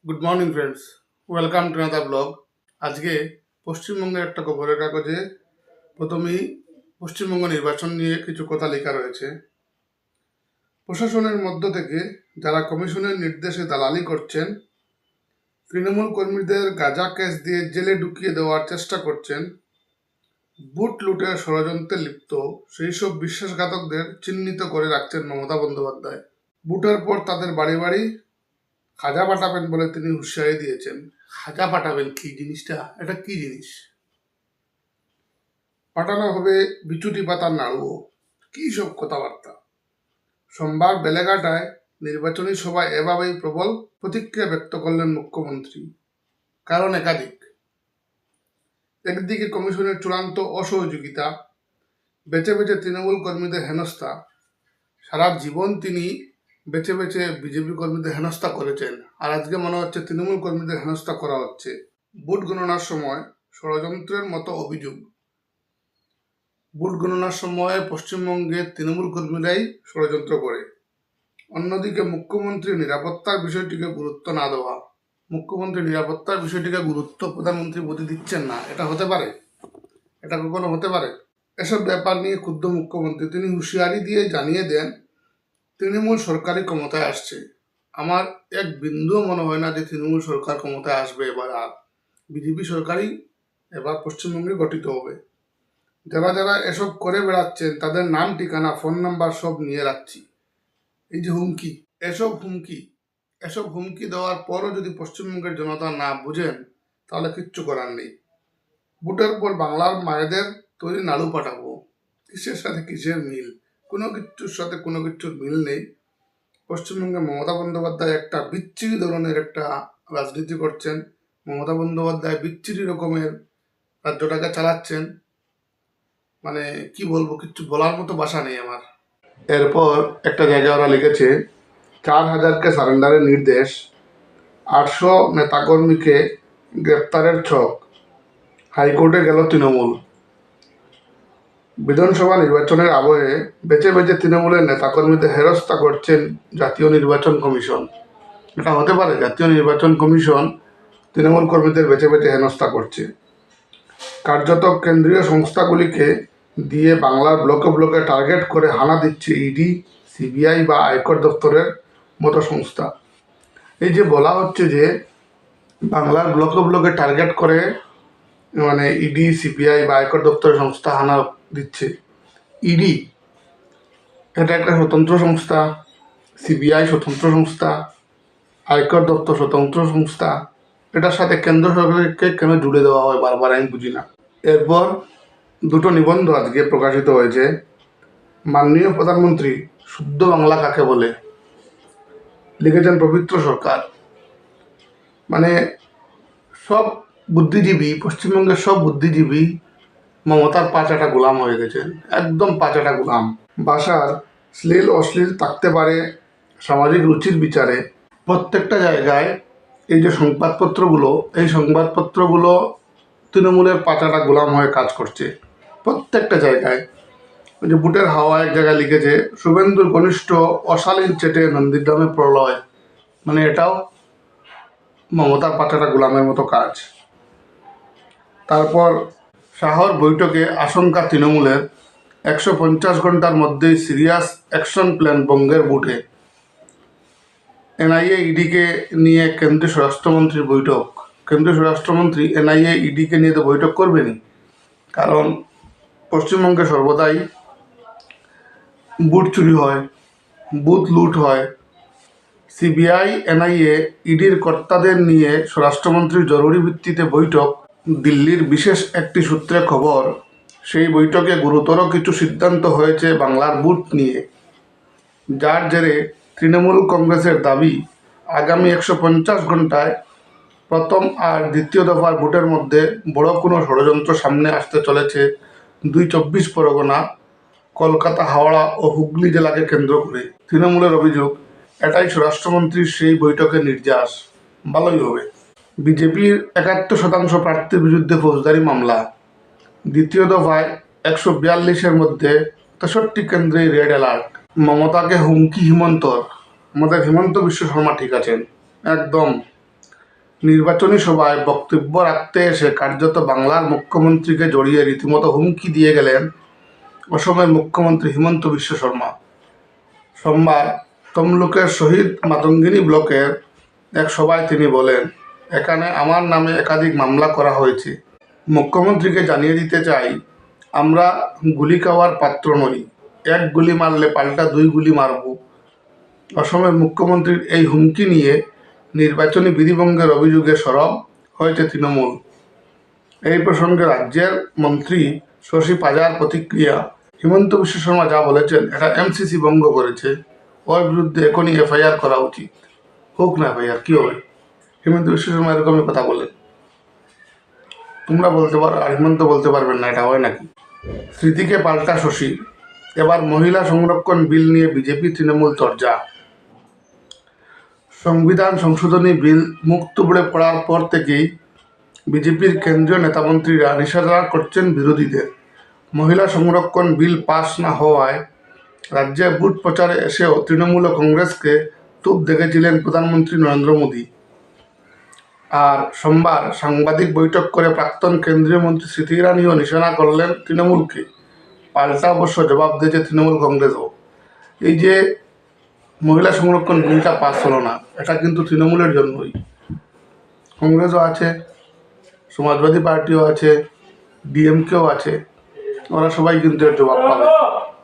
Good morning friends, welcome to another blog. আজকে পশ্চিমবঙ্গের একটা খবরের কাগজে প্রথমেই পশ্চিমবঙ্গ নির্বাচন নিয়ে কিছু কথা লেখা রয়েছে। প্রশাসনের মধ্য থেকে যারা কমিশনের নির্দেশে দালালি করছেন, তৃণমূল কর্মীদের গাঁজা কেস দিয়ে জেলে ঢুকিয়ে দেওয়ার চেষ্টা করছেন, বুট লুটের ষড়যন্ত্রে লিপ্ত সেই সব বিশ্বাসঘাতকদের চিহ্নিত করে রাখছেন মমতা বন্দ্যোপাধ্যায়। বুটের পর তাদের বাড়ি বাড়ি খাজা পাঠাবেন বলে তিনি হুঁশিয়ারি দিয়েছেন। খাজা পাঠাবেন কি জিনিসটা? এটা কি জিনিস? পাঠানো হবে বিচুটি পাতার নাড়ুও। কি সব কথাবার্তা! সোমবার বেলেঘাটায় নির্বাচনী সভায় এভাবেই প্রবল প্রতিক্রিয়া ব্যক্ত করলেন মুখ্যমন্ত্রী। কারণ একাধিক। একদিকে কমিশনের চূড়ান্ত অসহযোগিতা, বেছে বেছে তৃণমূল কর্মীদের হেনস্থা। সারা জীবন তিনি বেছে বেছে বিজেপি কর্মীদের হেনস্থা করেছেন, আর আজকে মনে হচ্ছে তৃণমূল কর্মীদের হেনস্থা করা হচ্ছে। ভোট গণনার সময় ষড়যন্ত্রের মতো অভিযোগ। ভোট গণনার সময় পশ্চিমবঙ্গের তৃণমূল কর্মীরাই ষড়যন্ত্র করে। অন্যদিকে মুখ্যমন্ত্রী নিরাপত্তার বিষয়টিকে গুরুত্ব না দেওয়া। মুখ্যমন্ত্রী নিরাপত্তার বিষয়টিকে গুরুত্ব প্রধানমন্ত্রী মোদী দিচ্ছেন না। এটা হতে পারে? এটা কখনো হতে পারে? এসব ব্যাপার নিয়ে ক্ষুব্ধ মুখ্যমন্ত্রী। তিনি হুঁশিয়ারি দিয়ে জানিয়ে দেন, তৃণমূল সরকারি ক্ষমতায় আসছে। আমার এক বিন্দুও মনে হয় না যে তৃণমূল সরকার ক্ষমতায় আসবে এবার। আর বিজেপি সরকারই এবার পশ্চিমবঙ্গে গঠিত হবে। যারা যারা এসব করে বেড়াচ্ছেন তাদের নাম, ঠিকানা, ফোন নাম্বার সব নিয়ে রাখছি। এই যে হুমকি, এসব হুমকি দেওয়ার পরও যদি পশ্চিমবঙ্গের জনতা না বুঝেন, তাহলে কিচ্ছু করার নেই। ভোটের পর বাংলার মায়েদের তৈরি নাড়ু পাঠাবো। কিসের সাথে কিসের মিল? কোনো কিছুর সাথে কোনো কিছুর মিল নেই। পশ্চিমবঙ্গে মমতা বন্দ্যোপাধ্যায় একটা বিচ্ছিরি ধরনের একটা রাজনীতি করছেন। মমতা বন্দ্যোপাধ্যায় বিচ্ছিরি রকমের রাজ্যটাকে চালাচ্ছেন। মানে কি বলবো, কিচ্ছু বলার মতো ভাষা নেই আমার। এরপর একটা জায়গায় ওরা লিখেছে, 4,000কে সারেন্ডারের নির্দেশ, 800 নেতাকর্মীকে গ্রেপ্তারের ছক, হাইকোর্টে গেল তৃণমূল। বিধানসভা নির্বাচনের আবহে বেছে বেছে তৃণমূলের নেতাকর্মীদের হেনস্থা করছেন জাতীয় নির্বাচন কমিশন। এটা হতে পারে? জাতীয় নির্বাচন কমিশন তৃণমূল কর্মীদের বেছে বেছে হেনস্থা করছে। কার্যত কেন্দ্রীয় সংস্থাগুলিকে দিয়ে বাংলার ব্লকে ব্লকে টার্গেট করে হানা দিচ্ছে ইডি, সিবিআই বা আয়কর দপ্তরের মতো সংস্থা। এই যে বলা হচ্ছে যে বাংলার ব্লকে ব্লকে টার্গেট করে মানে ইডি, সিবিআই বা আয়কর দপ্তরের সংস্থা হানা দিচ্ছে। ইডি এটা একটা স্বতন্ত্র সংস্থা, সিবিআই স্বতন্ত্র সংস্থা, আয়কর দপ্তর স্বতন্ত্র সংস্থা। এটার সাথে কেন্দ্র সরকারকে কেন জুড়ে দেওয়া হয় বারবার, আমি বুঝি না। এরপর দুটো নিবন্ধ আজকে প্রকাশিত হয়েছে। মাননীয় প্রধানমন্ত্রী, শুদ্ধ বাংলা কাকে বলে, লিখেছেন পবিত্র সরকার। মানে সব বুদ্ধিজীবী, পশ্চিমবঙ্গের সব বুদ্ধিজীবী মমতার পাঁচাটা গোলাম হয়ে গেছেন, একদম পাঁচাটা গোলাম। ভাষার শ্লীল অশ্লীল থাকতে পারে সামাজিক রুচির বিচারে। প্রত্যেকটা জায়গায় এই যে সংবাদপত্রগুলো, এই সংবাদপত্রগুলো তৃণমূলের পাঁচাটা গোলাম হয়ে কাজ করছে প্রত্যেকটা জায়গায়। ওই যে বুটের হাওয়া এক জায়গায় লিখেছে, শুভেন্দুর ঘনিষ্ঠ অশালীন চেটে নন্দীগ্রামে প্রলয়। মানে এটাও মমতার পাঁচাটা গোলামের মতো কাজ। তারপর শাহর বৈঠকে আশঙ্কা তৃণমূলের, 150 ঘন্টার মধ্যেই সিরিয়াস অ্যাকশন প্ল্যান বঙ্গের বুটে। এনআইএ ইডিকে নিয়ে কেন্দ্রীয় স্বরাষ্ট্রমন্ত্রীর বৈঠক। কেন্দ্রীয় স্বরাষ্ট্রমন্ত্রী এনআইএ ইডিকে নিয়ে তো বৈঠক করবেনই, কারণ পশ্চিমবঙ্গে সর্বদাই বুট চুরি হয়, বুথ লুট হয়। সিবিআই, এনআইএ, ইডির কর্তাদের নিয়ে স্বরাষ্ট্রমন্ত্রীর জরুরি ভিত্তিতে বৈঠক। দিল্লির বিশেষ একটি সূত্রে খবর, সেই বৈঠকে গুরুতর কিছু সিদ্ধান্ত হয়েছে বাংলার বুট নিয়ে। যার জেরে তৃণমূল কংগ্রেসের দাবি, আগামী 150 ঘন্টায় প্রথম আর দ্বিতীয় দফার ভোটের মধ্যে বড় কোনো ষড়যন্ত্র সামনে আসতে চলেছে 2 চব্বিশ পরগনা, কলকাতা, হাওড়া ও হুগলি জেলাকে কেন্দ্র করে। তৃণমূলের অভিযোগ, এটাই স্বরাষ্ট্রমন্ত্রীর সেই বৈঠকের নির্যাস। ভালোই হবে। বিজেপির 71% প্রার্থীর বিরুদ্ধে ফৌজদারি মামলা। দ্বিতীয় দফায় 142-এর মধ্যে 63 কেন্দ্রে রেড অ্যালার্ট। মমতাকে হুমকি হিমন্তর। আমাদের হিমন্ত বিশ্ব শর্মা ঠিক আছেন একদম। নির্বাচনী সভায় বক্তব্য রাখতে এসে কার্যত বাংলার মুখ্যমন্ত্রীকে জড়িয়ে রীতিমতো হুমকি দিয়ে গেলেন অসমের মুখ্যমন্ত্রী হিমন্ত বিশ্ব শর্মা। সোমবার তমলুকের শহীদ মাতঙ্গিনী ব্লকের এক সভায় তিনি বলেন, এখানে আমার নামে একাধিক মামলা করা হয়েছে। মুখ্যমন্ত্রীকে জানিয়ে দিতে চাই, আমরা গুলি খাওয়ার পাত্র নই। এক গুলি মারলে পাল্টা 2 গুলি মারব। অসমের মুখ্যমন্ত্রীর এই হুমকি নিয়ে নির্বাচনী বিধিভঙ্গের অভিযোগে সরব হয়েছে তৃণমূল। এই প্রসঙ্গে রাজ্যের মন্ত্রী শশী পাজার প্রতিক্রিয়া, হিমন্ত বিশ্ব শর্মা যা বলেছেন এটা এমসিসি ভঙ্গ করেছে, ওর বিরুদ্ধে এখনই এফআইআর করা উচিত। হোক না এফআইআর, কী হবে? হিমন্ত বিশ্ব শর্মা এরকমই কথা বলেন। তোমরা বলতে পারো আর হিমন্ত বলতে পারবেন না, এটা হয় নাকি? স্মৃতিকে পাল্টা শশীর। এবার মহিলা সংরক্ষণ বিল নিয়ে বিজেপি তৃণমূল চর্চা। সংবিধান সংশোধনী বিল মুখ তুবড়ে পড়ার পর থেকেই বিজেপির কেন্দ্রীয় নেতামন্ত্রীরা নিশানা করছেন বিরোধীদের। মহিলা সংরক্ষণ বিল পাস না হওয়ায় রাজ্যে বুথ প্রচারে এসেও তৃণমূল ও কংগ্রেসকে তুপ দেখেছিলেন প্রধানমন্ত্রী নরেন্দ্র মোদী। আর সোমবার সাংবাদিক বৈঠক করে প্রাক্তন কেন্দ্রীয় মন্ত্রী স্মৃতি ইরানিও নিশানা করলেন তৃণমূলকে। পাল্টা অবশ্য জবাব দিয়েছে তৃণমূল কংগ্রেসও। এই যে মহিলা সংরক্ষণ বিলটা পাস হলো না, এটা কিন্তু তৃণমূলের জন্যই। কংগ্রেসও আছে, সমাজবাদী পার্টিও আছে, ডিএমকেও আছে, ওরা সবাই কিন্তু এর জবাব পাবে।